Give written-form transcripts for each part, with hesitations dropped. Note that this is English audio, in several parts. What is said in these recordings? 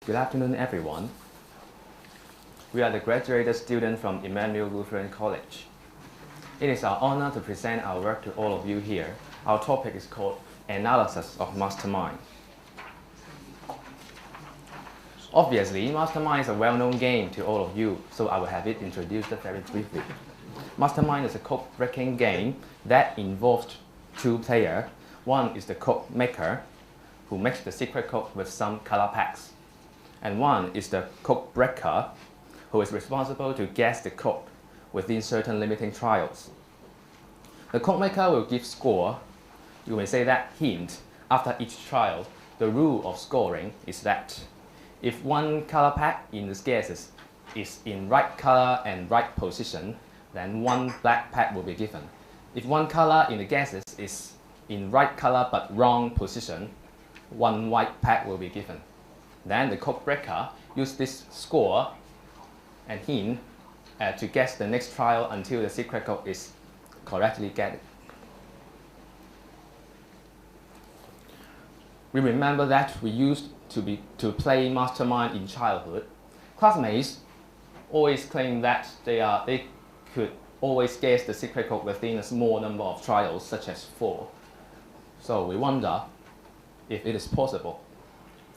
Good afternoon, everyone. We are the graduated students from Immanuel Lutheran College. It is our honor to present our work to all of you here. Our topic is called Analysis of Mastermind. Obviously, Mastermind is a well-known game to all of you, so I will have it introduced very briefly. Mastermind is a code-breaking game that involves two players. One is the code maker, who makes the secret code with some color packs. And one is the code breaker, who is responsible to guess the code within certain limiting trials. The code maker will give score. You may say that hint after each trial. The rule of scoring is that if one color pack in the guesses is in right color and right position, then one black pack will be given. If one color in the guesses is in right color but wrong position, one white pack will be given. Then the code breaker uses this score and hint to guess the next trial until the secret code is correctly guessed. We remember that we used to play Mastermind in childhood. Classmates always claim that they could always guess the secret code within a small number of trials, such as 4. So we wonder if it is possible.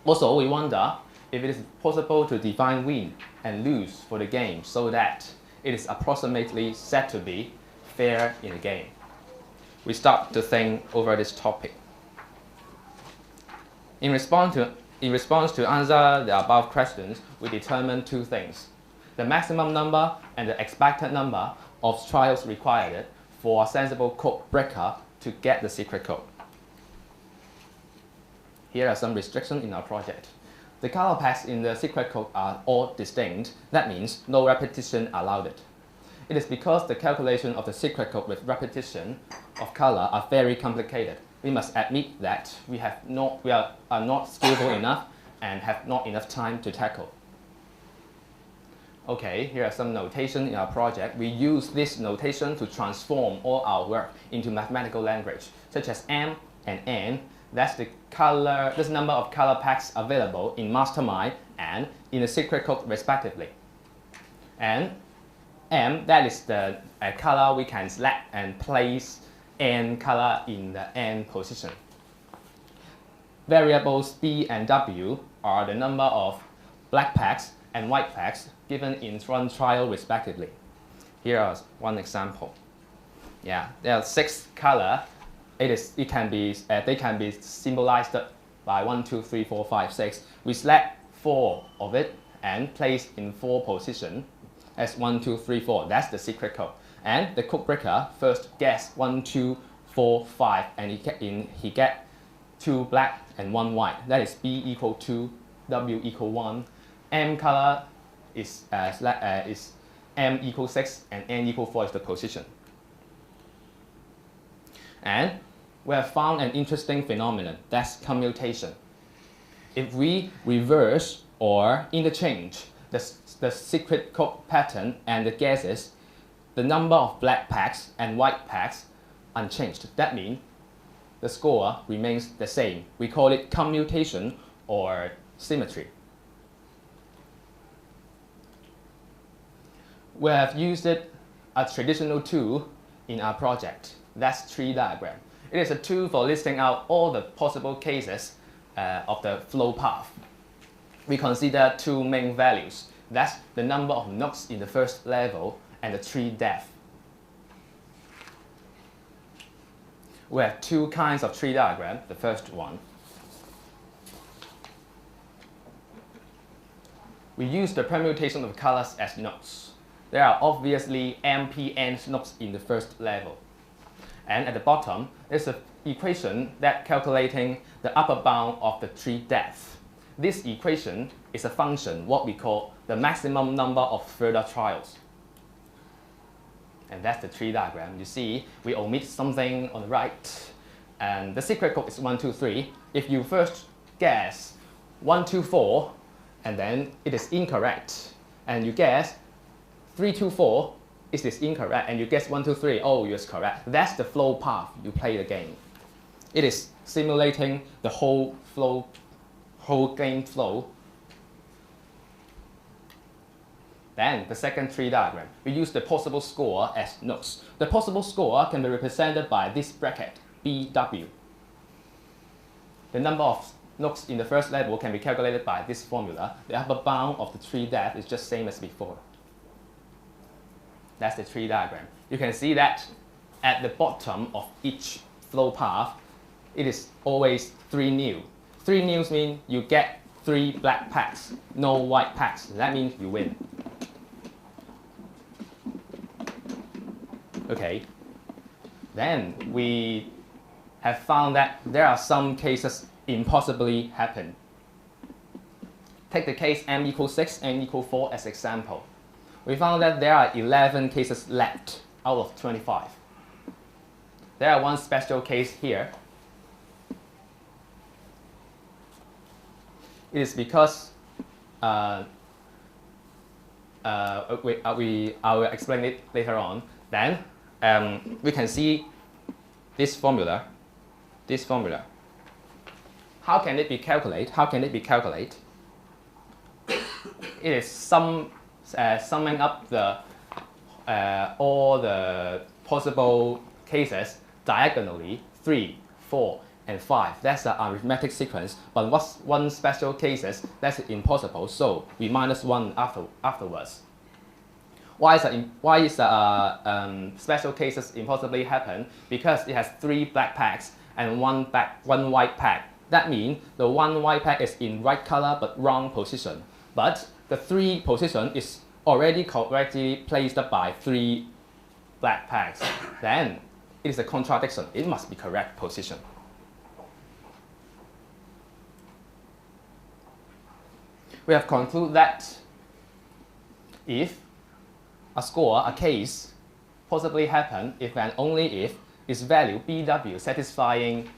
Also, we wonder if it is possible to define win and lose for the game so that it is approximately said to be fair in the game. We start to think over this topic. In response to answer the above questions, we determine two things: the maximum number and the expected number of trials required for a sensible code breaker to get the secret code. Here are some restrictions in our project. The color packs in the secret code are all distinct. That means no repetition allowed. It is because the calculation of the secret code with repetition of color are very complicated. We must admit that we are not skillful enough and have not enough time to tackle. Okay, here are some notation in our project. We use this notation to transform all our work into mathematical language, such as M and N. That's the number of color packs available in Mastermind and in the secret code respectively. And M, that is the color we can select and place N color in the N position. Variables B and W are the number of black packs and white packs given in one trial respectively. Here is one example. Yeah, there are 6 colors. They can be symbolized by 1, 2, 3, 4, 5, 6. We select 4 of it and place in 4 positions as 1, 2, 3, 4. That's the secret code. And the code breaker first guess 1, 2, 4, 5, and he get 2 black and 1 white. That is B equal 2, W equal 1. M color is M equal 6, and N equal 4 is the position. And we have found an interesting phenomenon, that's commutation. If we reverse or interchange the secret code pattern and the guesses, the number of black packs and white packs unchanged. That means the score remains the same. We call it commutation or symmetry. We have used a traditional tool in our project. That's tree diagram. It is a tool for listing out all the possible cases of the flow path. We consider 2 main values. That's the number of nodes in the first level and the tree depth. We have 2 kinds of tree diagram. The first one, we use the permutation of colors as nodes. There are obviously MPN nodes in the first level. And at the bottom, there's an equation that calculating the upper bound of the tree depth. This equation is a function, what we call the maximum number of further trials. And that's the tree diagram. You see, we omit something on the right. And the secret code is 1, 2, 3. If you first guess 1, 2, 4, and then it is incorrect, and you guess 3, 2, 4, is this incorrect, and you guess 1, 2, 3, oh, it's correct. That's the flow path you play the game. It is simulating the whole game flow Then the second tree diagram, we use the possible score as nodes. The possible score can be represented by this bracket, BW. The number of nodes in the first level can be calculated by this formula. The upper bound of the tree depth is just same as before. That's the tree diagram. You can see that at the bottom of each flow path, it is always 3 new. 3 news mean you get 3 black packs, no white packs. That means you win. Okay. Then we have found that there are some cases impossibly happen. Take the case m equals 6, n equals 4 as example. We found that there are 11 cases left out of 25. There are one special case here. It is because I will explain it later on. Then we can see this formula. How can it be calculated? It is summing up all the possible cases diagonally, 3, 4, and 5. That's the arithmetic sequence. But what's one special cases that's impossible? So we minus 1 afterwards. Why is special cases impossibly happen? Because it has 3 black packs and one white pack. That means the 1 white pack is in right color but wrong position. But the 3 position is already correctly placed by 3 black packs. Then it is a contradiction. It must be correct position. We have concluded that if a case possibly happen if and only if its value BW satisfying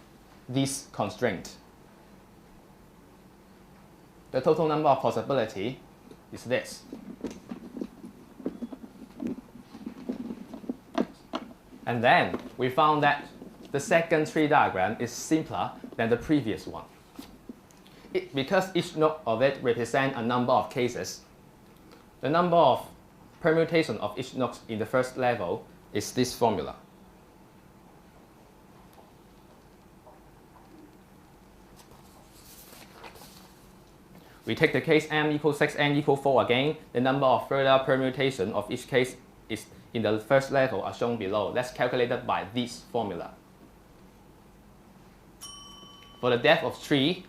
this constraint. The total number of possibility is this. And then we found that the second tree diagram is simpler than the previous one. Because each node of it represents a number of cases, the number of permutation of each node in the first level is this formula. We take the case m equals 6, n equals 4 again. The number of further permutation of each case is in the first level are shown below. That's calculated by this formula. For the depth of tree,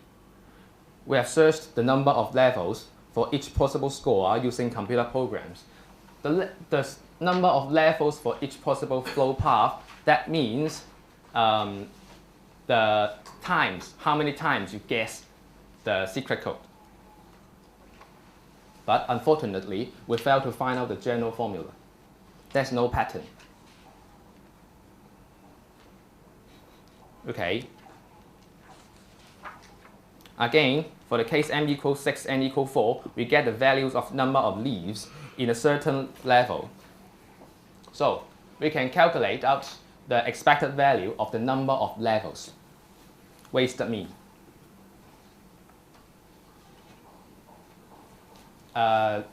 we have searched the number of levels for each possible score using computer programs. The number of levels for each possible flow path, that means the times, how many times you guess the secret code. But unfortunately, we failed to find out the general formula. There's no pattern. Okay. Again, for the case m equals 6, n equals 4, we get the values of number of leaves in a certain level. So we can calculate out the expected value of the number of levels. Wasted mean.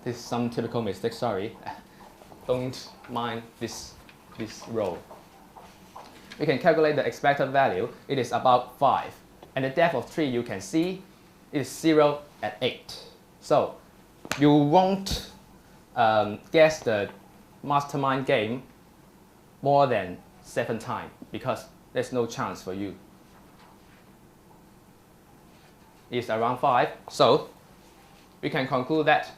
This is some typical mistake, sorry. Don't mind this row. We can calculate the expected value. It is about 5. And the depth of tree you can see is 0 at 8. So you won't guess the mastermind game more than 7 times because there's no chance for you. It's around 5. So we can conclude that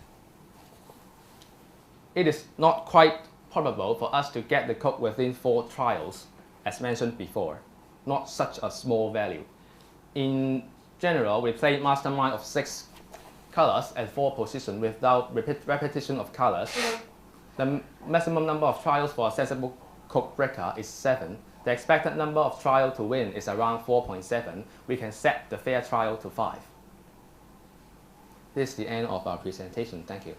it is not quite probable for us to get the code within 4 trials, as mentioned before. Not such a small value. In general, we play mastermind of 6 colors at 4 positions without repetition of colors. The maximum number of trials for a sensible code breaker is 7. The expected number of trials to win is around 4.7. We can set the fair trial to 5. This is the end of our presentation. Thank you.